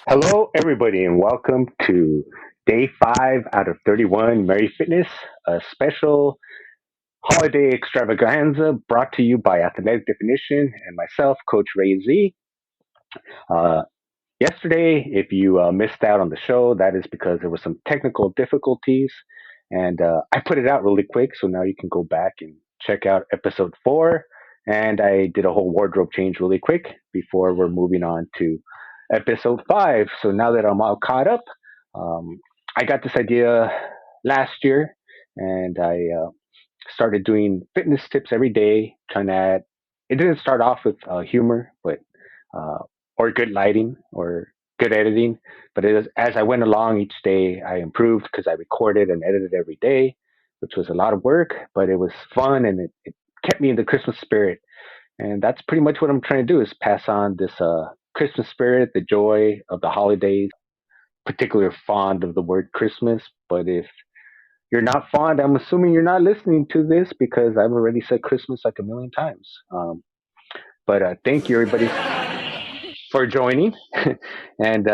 Hello, everybody, and welcome to day 5 out of 31 Merry Fitness, a special holiday extravaganza brought to you by Athletic Definition and myself, Coach Ray Z. Uh, Yesterday, if you missed out on the show, that is because there were some technical difficulties, and I put it out really quick, so now you can go back and check out episode 4. And I did a whole wardrobe change really quick before we're moving on to episode 5. So now that I'm all caught up, um, I got this idea last year, and I started doing fitness tips every day, trying to add. It didn't start off with humor, but uh, or good lighting or good editing. But as I went along each day, I improved because I recorded and edited every day, which was a lot of work, but it was fun and it kept me in the Christmas spirit. And that's pretty much what I'm trying to do is pass on this Christmas spirit, the joy of the holidays. Particularly fond of the word Christmas, but if you're not fond, I'm assuming you're not listening to this because I've already said Christmas like a million times. But thank you, everybody, for joining. And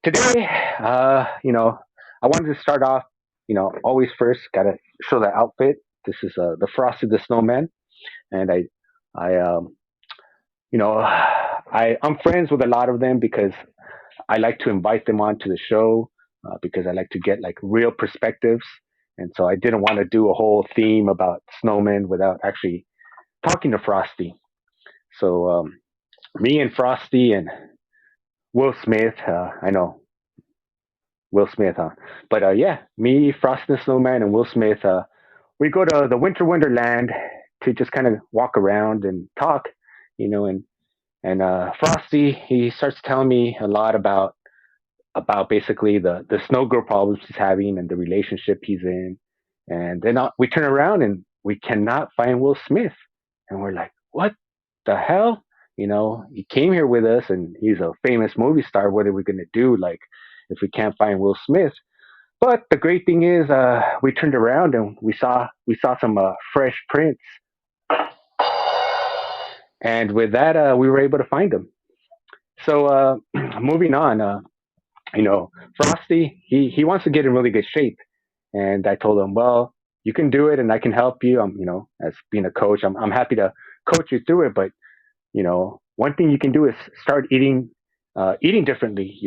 today, I wanted to start off, always first, got to show the outfit. This is the Frosty the Snowman. And I, I'm friends with a lot of them because I like to invite them onto the show because I like to get like real perspectives. And so I didn't want to do a whole theme about snowmen without actually talking to Frosty. So me and Frosty and Will Smith, I know Will Smith, huh? But yeah, me, Frosty the Snowman, and Will Smith, we go to the Winter Wonderland to just kind of walk around and talk, and Frosty, he starts telling me a lot about basically the snow girl problems he's having and the relationship he's in. And then we turn around and we cannot find Will Smith. And we're like, what the hell? He came here with us and he's a famous movie star. What are we going to do? Like, if we can't find Will Smith. But the great thing is, we turned around and we saw some fresh prints, and with that, we were able to find him. So, moving on, Frosty, he wants to get in really good shape. And I told him, well, you can do it and I can help you. As being a coach, I'm happy to coach you through it. But, one thing you can do is start eating differently.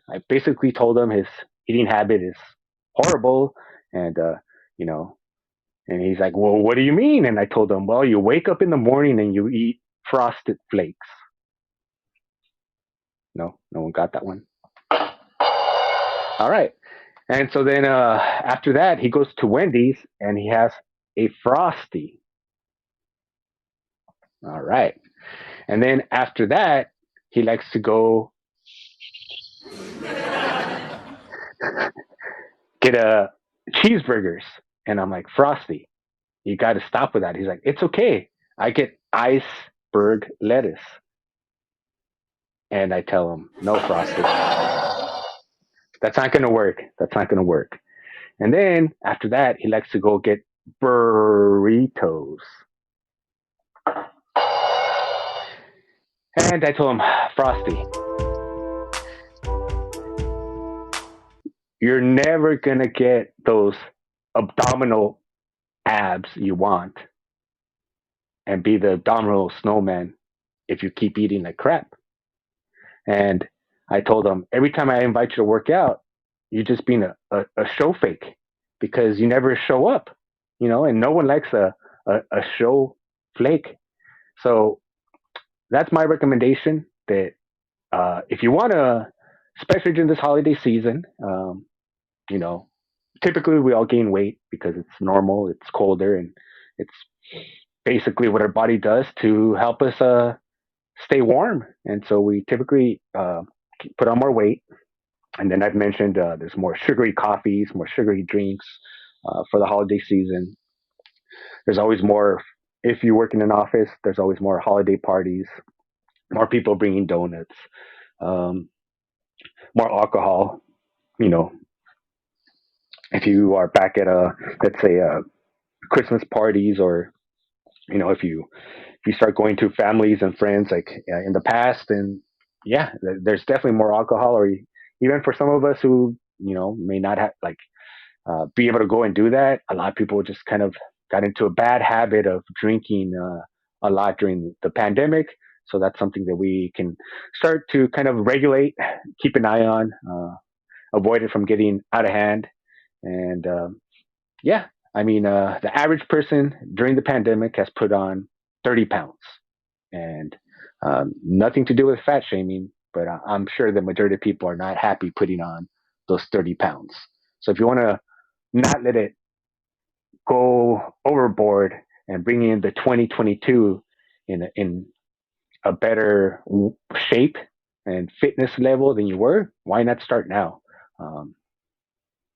I basically told him his eating habit is horrible. And, you know, and he's like, well, what do you mean? And I told him, well, you wake up in the morning and you eat frosted flakes. No, no one got that one. All right. And so then after that, he goes to Wendy's and he has a Frosty. All right. And then after that, he likes to go get a cheeseburgers. And I'm like, Frosty, you got to stop with that. He's like, it's okay. I get iceberg lettuce. And I tell him, no, Frosty, that's not going to work. That's not going to work. And then after that, he likes to go get burritos. And I told him, Frosty, you're never going to get those abdominal abs you want and be the abdominal snowman if you keep eating like crap. And I told him, every time I invite you to work out, you're just being a show fake because you never show up, and no one likes a show flake. So that's my recommendation that if you want to, especially during this holiday season, you know, typically we all gain weight because it's normal, it's colder, and it's basically what our body does to help us stay warm. And so we typically put on more weight. And then I've mentioned there's more sugary coffees, more sugary drinks for the holiday season. There's always more, if you work in an office, there's always more holiday parties, more people bringing donuts, um, more alcohol. You know, if you are back at let's say, Christmas parties, or if you start going to families and friends like in the past, and yeah, there's definitely more alcohol, or even for some of us who may not have like be able to go and do that. A lot of people just kind of got into a bad habit of drinking a lot during the pandemic. So that's something that we can start to kind of regulate, keep an eye on, avoid it from getting out of hand. And yeah, I mean, the average person during the pandemic has put on 30 pounds, and nothing to do with fat shaming, but I'm sure the majority of people are not happy putting on those 30 pounds. So if you want to not let it go overboard and bring in the 2022 in a better shape and fitness level than you were, why not start now? Um,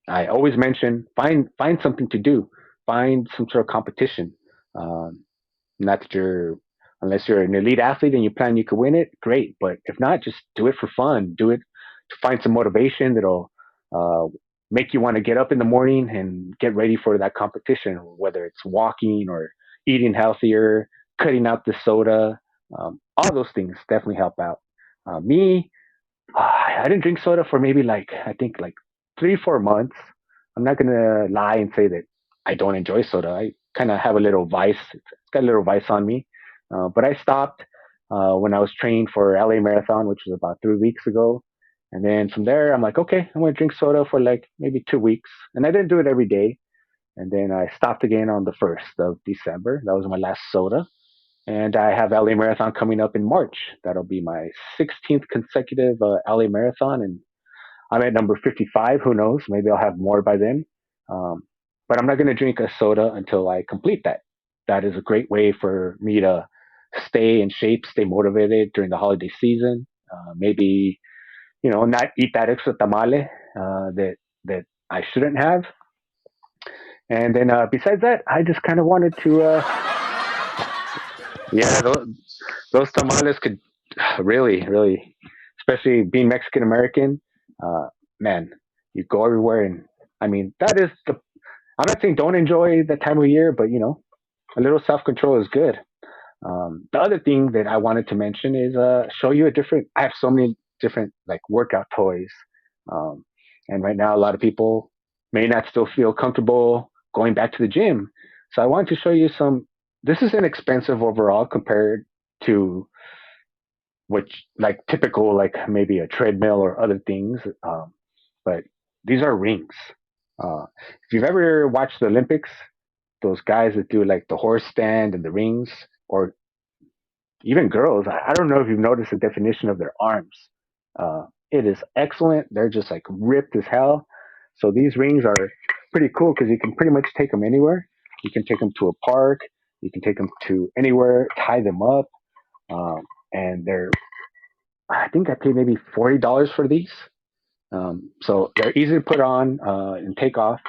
I always mention find something to do, find some sort of competition. Um, Not that you're, unless you're an elite athlete and you plan you could win it, great. But if not, just do it for fun. Do it to find some motivation that'll uh, make you want to get up in the morning and get ready for that competition, whether it's walking or eating healthier, cutting out the soda. All those things definitely help out. Me, I didn't drink soda for maybe like I think like 3 4 months. I'm not gonna lie and say that I don't enjoy soda. I kind of have a little vice. It's got a little vice on me. But I stopped when I was training for LA Marathon, which was about 3 weeks ago. And then from there, I'm like, okay, I'm gonna drink soda for like maybe 2 weeks. And I didn't do it every day. And then I stopped again on the 1st of December. That was my last soda. And I have LA Marathon coming up in March. That'll be my 16th consecutive LA Marathon, and I'm at number 55. Who knows? Maybe I'll have more by then. Um, but I'm not going to drink a soda until I complete that. That is a great way for me to stay in shape, stay motivated during the holiday season. Maybe not eat that extra tamale that I shouldn't have. And then besides that, I just kind of wanted to, yeah, those tamales could really, really, especially being Mexican American, uh, man, you go everywhere, and I mean that is the. I'm not saying don't enjoy that time of year, but a little self control is good. The other thing that I wanted to mention is show you a different. I have so many different like workout toys, um, and right now a lot of people may not still feel comfortable going back to the gym. So I wanted to show you some. This is inexpensive overall compared to which like typical like maybe a treadmill or other things. But these are rings. If you've ever watched the Olympics, those guys that do like the horse stand and the rings, or even girls, I don't know if you've noticed the definition of their arms. It is excellent. They're just like ripped as hell. So these rings are pretty cool because you can pretty much take them anywhere. You can take them to a park. You can take them to anywhere, tie them up, um, and they're. I think I paid maybe $40 for these. So they're easy to put on and take off,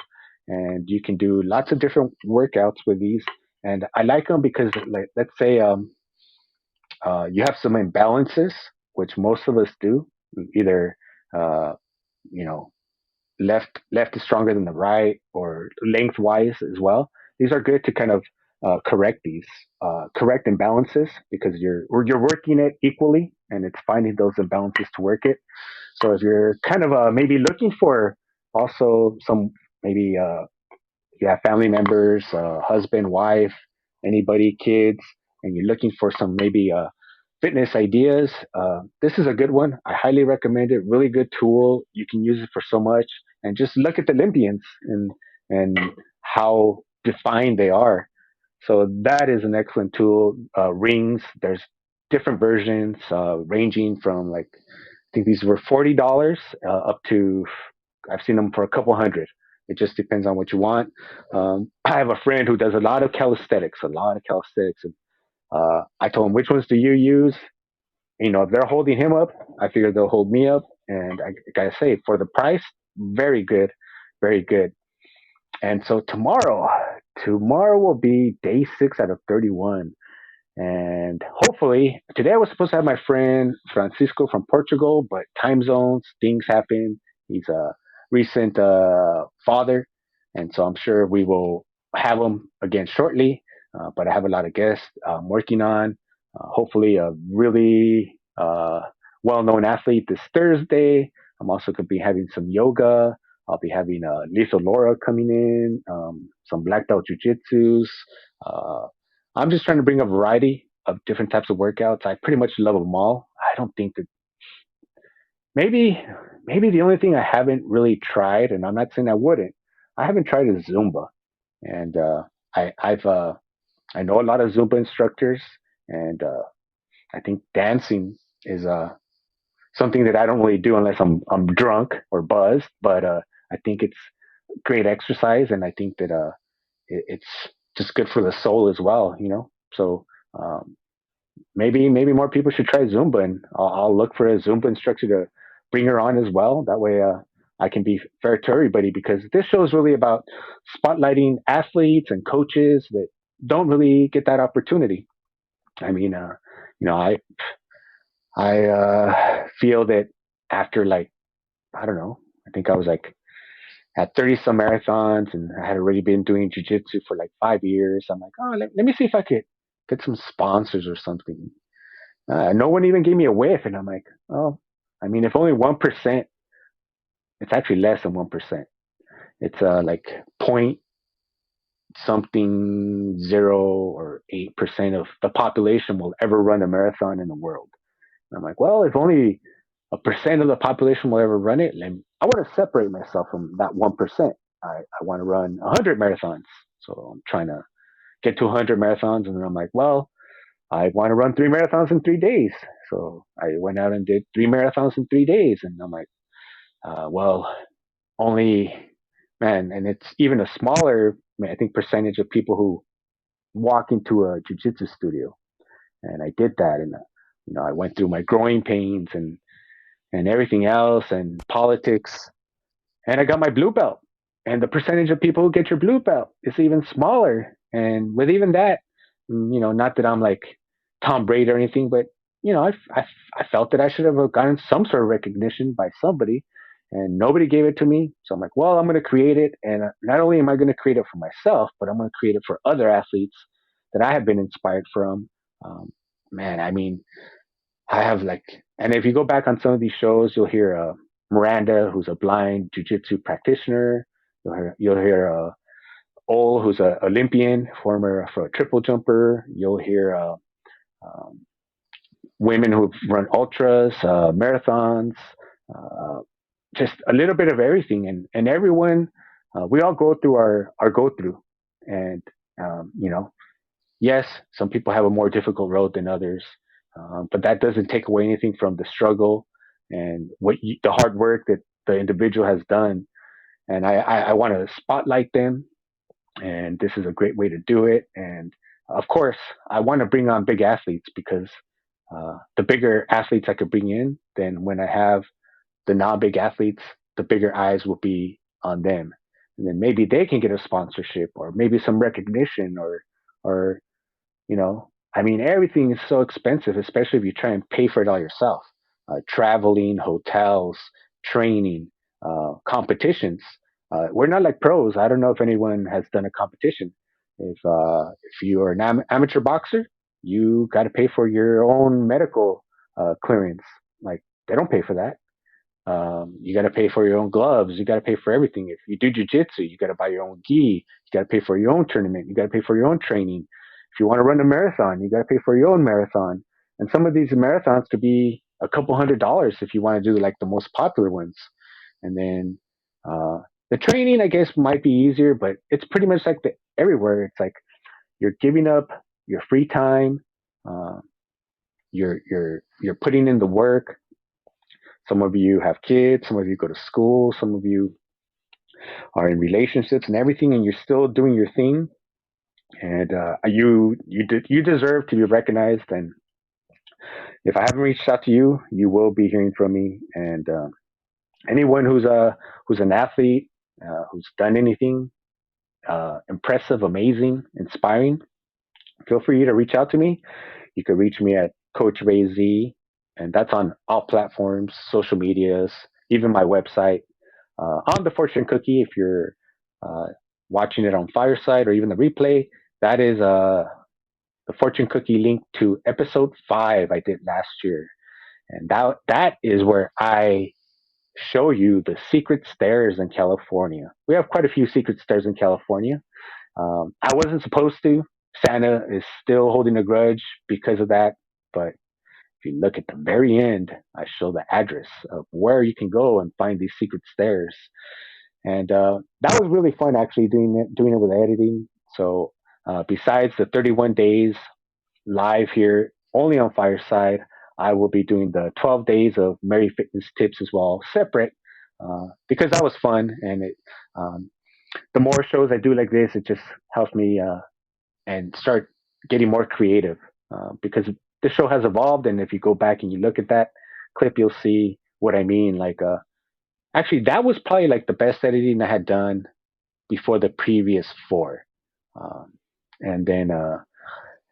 and you can do lots of different workouts with these. And I like them because, like, let's say you have some imbalances, which most of us do. Either uh, you know left is stronger than the right, or lengthwise as well. These are good to kind of correct these correct imbalances because you're working it equally, and it's finding those imbalances to work it. So if you're kind of maybe looking for also some maybe you have family members, husband, wife, anybody, kids, and you're looking for some maybe fitness ideas, this is a good one. I highly recommend it. Really good tool. You can use it for so much. And just look at the Olympians and how defined they are. So that is an excellent tool. Rings, there's different versions ranging from like I think these were $40 up to I've seen them for a couple hundred. It just depends on what you want. I have a friend who does a lot of calisthenics, and I told him which ones do you use. If they're holding him up, I figure they'll hold me up. And I gotta say, for the price, very good, very good. And so tomorrow will be day 6 out of 31. And hopefully, today I was supposed to have my friend Francisco from Portugal, but time zones, things happen. He's a recent father, and so I'm sure we will have him again shortly. But I have a lot of guests I'm working on. Hopefully, a really well-known athlete this Thursday. I'm also going to be having some yoga. I'll be having Lisa Laura coming in, some black belt jujitsus. Uh, I'm just trying to bring a variety of different types of workouts. I pretty much love them all. I don't think that maybe maybe the only thing I haven't really tried, and I'm not saying I wouldn't, I haven't tried is Zumba. And I've I know a lot of Zumba instructors, and I think dancing is something that I don't really do unless I'm drunk or buzzed. But I think it's great exercise, and I think that it's just good for the soul as well. So um, maybe more people should try Zumba, and I'll look for a Zumba instructor to bring her on as well. That way, I can be fair to everybody because this show is really about spotlighting athletes and coaches that don't really get that opportunity. I mean, I feel that after like I don't know, I think I was like at 30 some marathons, and I had already been doing jujitsu for like 5 years. I'm like, oh, let me see if I could get some sponsors or something. No one even gave me a whiff, and I'm like, oh, I mean, if only 1%, it's actually less than 1%. It's like point something 0 or 8% of the population will ever run a marathon in the world. And I'm like, well, if only a percent of the population will ever run it, then I want to separate myself from that 1%. I want to run 100 marathons. So I'm trying to get to 100 marathons. And then I'm like, well, I want to run 3 marathons in 3 days. So I went out and did 3 marathons in 3 days. And I'm like, well, only, man, and it's even a smaller, I think, percentage of people who walk into a jujitsu studio. And I did that. And, I went through my growing pains and everything else and politics. And I got my blue belt. And the percentage of people who get your blue belt is even smaller. And with even that, not that I'm like Tom Brady or anything, but I felt that I should have gotten some sort of recognition by somebody, and nobody gave it to me. So I'm like, well, I'm going to create it, and not only am I going to create it for myself, but I'm going to create it for other athletes that I have been inspired from. Um, Man, I mean, I have like, and if you go back on some of these shows, you'll hear Miranda, who's a blind jujitsu practitioner. You'll hear Ol, who's an Olympian, former for a triple jumper. You'll hear um, women who've run ultras, marathons, uh, just a little bit of everything, and everyone. We all go through our go through, and yes, some people have a more difficult road than others, but that doesn't take away anything from the struggle and the hard work that the individual has done. And I want to spotlight them, and this is a great way to do it. And of course, I want to bring on big athletes because the bigger athletes I could bring in, then when I have the non-big athletes, the bigger eyes will be on them, and then maybe they can get a sponsorship or maybe some recognition or I mean, everything is so expensive, especially if you try and pay for it all yourself. Traveling, hotels, training, competitions. We're not like pros. I don't know if anyone has done a competition. If you are an amateur boxer, you got to pay for your own medical clearance. Like they don't pay for that. You got to pay for your own gloves. You got to pay for everything. If you do jujitsu, you got to buy your own gi. You got to pay for your own tournament. You got to pay for your own training. If you want to run a marathon, you got to pay for your own marathon. And some of these marathons could be a couple $100s if you want to do like the most popular ones. And then the training, I guess, might be easier, but it's pretty much like everywhere. It's like you're giving up your free time. Uh, you're putting in the work. Some of you have kids, some of you go to school, some of you are in relationships and everything, and you're still doing your thing. And you deserve to be recognized. And if I haven't reached out to you, you will be hearing from me. And anyone who's an athlete, who's done anything impressive, amazing, inspiring, feel free to reach out to me. You can reach me at Coach Ray Z, and that's on all platforms, social medias, even my website. On the fortune cookie, if you're uh, watching it on Fireside or even the replay, that is the fortune cookie link to episode 5 I did last year. and that is where I show you the secret stairs in California. We have quite a few secret stairs in California. I wasn't supposed to. Santa is still holding a grudge because of that. But if you look at the very end, I show the address of where you can go and find these secret stairs. And that was really fun actually doing it with editing. So besides the 31 days live here only on Fireside, I will be doing the 12 days of Merry Fitness tips as well, separate, because that was fun. And um, the more shows I do like this, it just helps me and start getting more creative because the show has evolved. And if you go back and you look at that clip, you'll see what I mean. Like, actually, that was probably like the best editing I had done before the previous four. Um, and then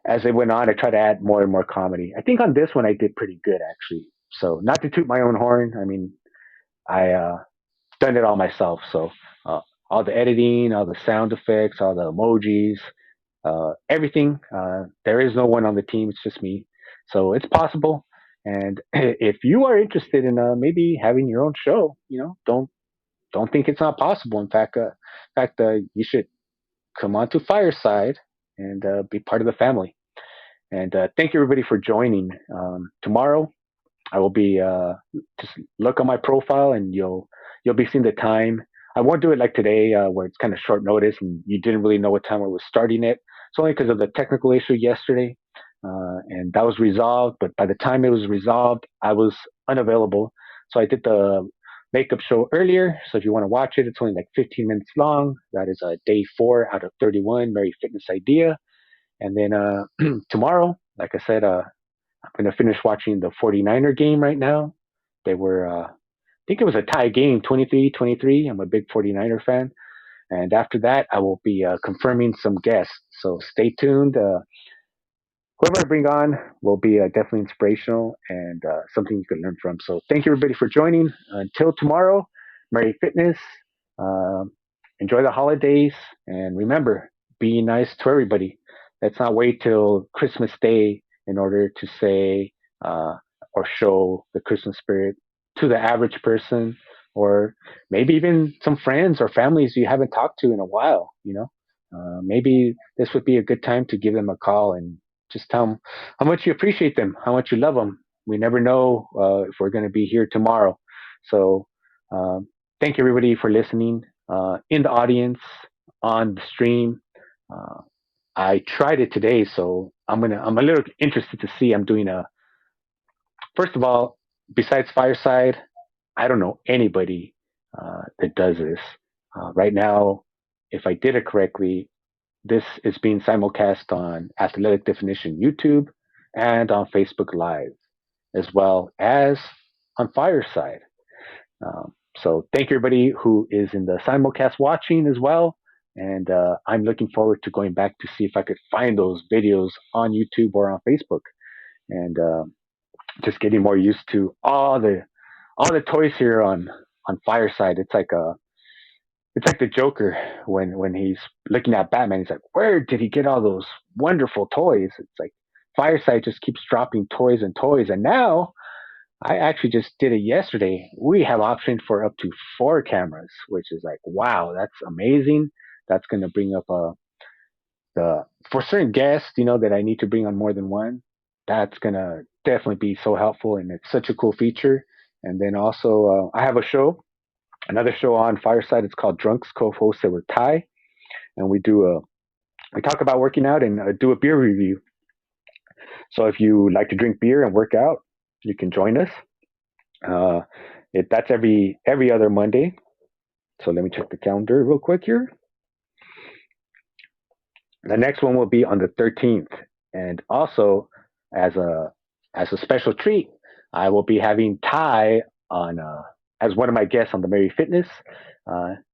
as it went on, I tried to add more and more comedy. I think on this one I did pretty good actually. So not to toot my own horn, I mean I done it all myself. So uh, all the editing, all the sound effects, all the emojis, everything. There is no one on the team; it's just me. So it's possible. And if you are interested in maybe having your own show, don't think it's not possible. In fact, you should come on to Fireside and be part of the family. And thank you everybody for joining. Tomorrow I will be just look on my profile and you'll be seeing the time. I won't do it like today where it's kind of short notice and you didn't really know what time I was starting it. It's only because of the technical issue yesterday, and that was resolved. But by the time it was resolved, I was unavailable. So I did the makeup show earlier. So if you want to watch it, it's only like 15 minutes long. That is day 4 out of 31, Merry Fitness Idea. And then tomorrow, like I said, I'm going to finish watching the 49er game right now. They were, I think it was a tie game, 23-23. I'm a big 49er fan. And after that, I will be confirming some guests. So stay tuned. Whoever I bring on will be definitely inspirational and something you can learn from. So thank you everybody for joining. Until tomorrow, Merry Fitness. Um Enjoy the holidays. And remember, be nice to everybody. Let's not wait till Christmas Day in order to say or show the Christmas spirit to the average person or maybe even some friends or families you haven't talked to in a while. Maybe this would be a good time to give them a call and just tell them how much you appreciate them, how much you love them. We never know if we're going to be here tomorrow. So, thank you everybody for listening in the audience, on the stream. Uh, I tried it today, so I'm a little interested to see. I'm doing a first of all, besides Fireside, I don't know anybody that does this right now. If I did it correctly, this is being simulcast on Athletic Definition YouTube and on Facebook Live, as well as on Fireside. So thank you everybody who is in the simulcast watching as well. And I'm looking forward to going back to see if I could find those videos on YouTube or on Facebook, and just getting more used to all the toys here on Fireside. It's like the Joker when he's looking at Batman. He's like, where did he get all those wonderful toys? It's like Fireside just keeps dropping toys and toys. And now I actually just did it yesterday. We have option for up to 4 cameras, which is like, wow, that's amazing. That's going to bring up the for certain guests, that I need to bring on more than one. That's going to definitely be so helpful. And it's such a cool feature. And then also, I have another show on Fireside. It's called Drunks, co-hosted with Ty, and we talk about working out and do a beer review. So if you like to drink beer and work out, you can join us. Uh, that's every other Monday. So let me check the calendar real quick here. The next one will be on the 13th, and also as a as a special treat, I will be having Ty on as one of my guests on the Mary Fitness.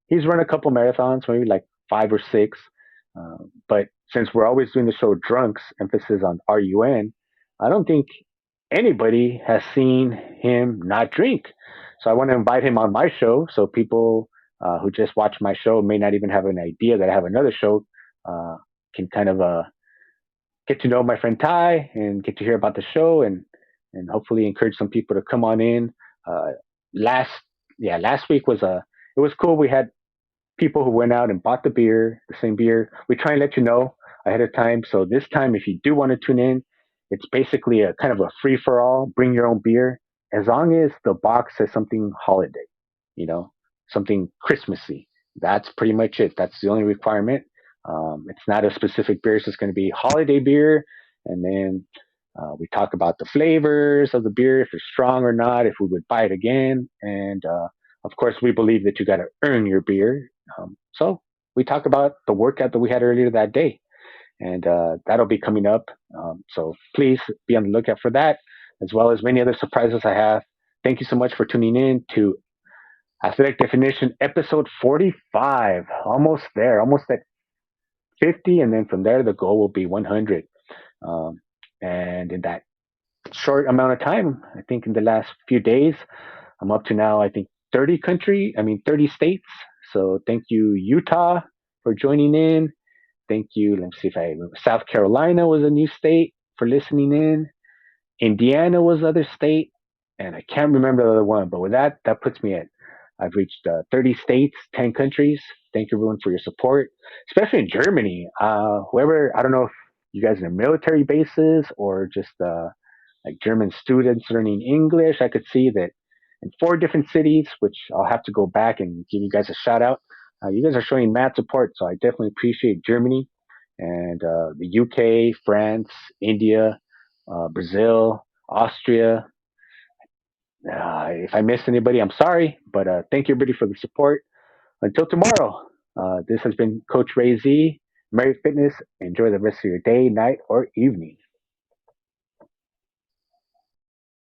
He's run a couple marathons, maybe like 5 or 6. But since we're always doing the show Drunks, emphasis on RUN, I don't think anybody has seen him not drink. So I want to invite him on my show so people who just watch my show may not even have an idea that I have another show uh, can kind of get to know my friend Ty and get to hear about the show. And and hopefully encourage some people to come on in. Uh, last last week was it was cool. We had people who went out and bought the beer, the same beer. We try and let you know ahead of time. So this time, if you do want to tune in, it's basically a kind of a free for all. Bring your own beer, as long as the box says something holiday, you know, something Christmassy. That's pretty much it. That's the only requirement. It's not a specific beer. It's just going to be holiday beer, and then we talk about the flavors of the beer, if it's strong or not, if we would buy it again, and of course, we believe that you got to earn your beer. So we talked about the workout that we had earlier that day, and that'll be coming up. So please be on the lookout for that, as well as many other surprises I have. Thank you so much for tuning in to Athletic Definition episode 45. Almost there, almost at 50, and then from there, the goal will be 100. Um, and in that short amount of time, I think in the last few days, I'm up to now, I think 30 states. So thank you, Utah, for joining in. Thank you. Let me see if I remember. South Carolina was a new state for listening in. Indiana was the other state. And I can't remember the other one. But with that, that puts me at, I've reached 30 states, 10 countries. Thank you, everyone, for your support, especially in Germany. Whoever, I don't know if you guys are military bases or just like German students learning English. I could see that in four different cities, which I'll have to go back and give you guys a shout out. You guys are showing mad support, so I definitely appreciate Germany and the UK, France, India, Brazil, Austria. If I missed anybody, I'm sorry, but thank you, everybody, for the support. Until tomorrow, this has been Coach Ray Z, Merry Fitness. Enjoy the rest of your day, night, or evening.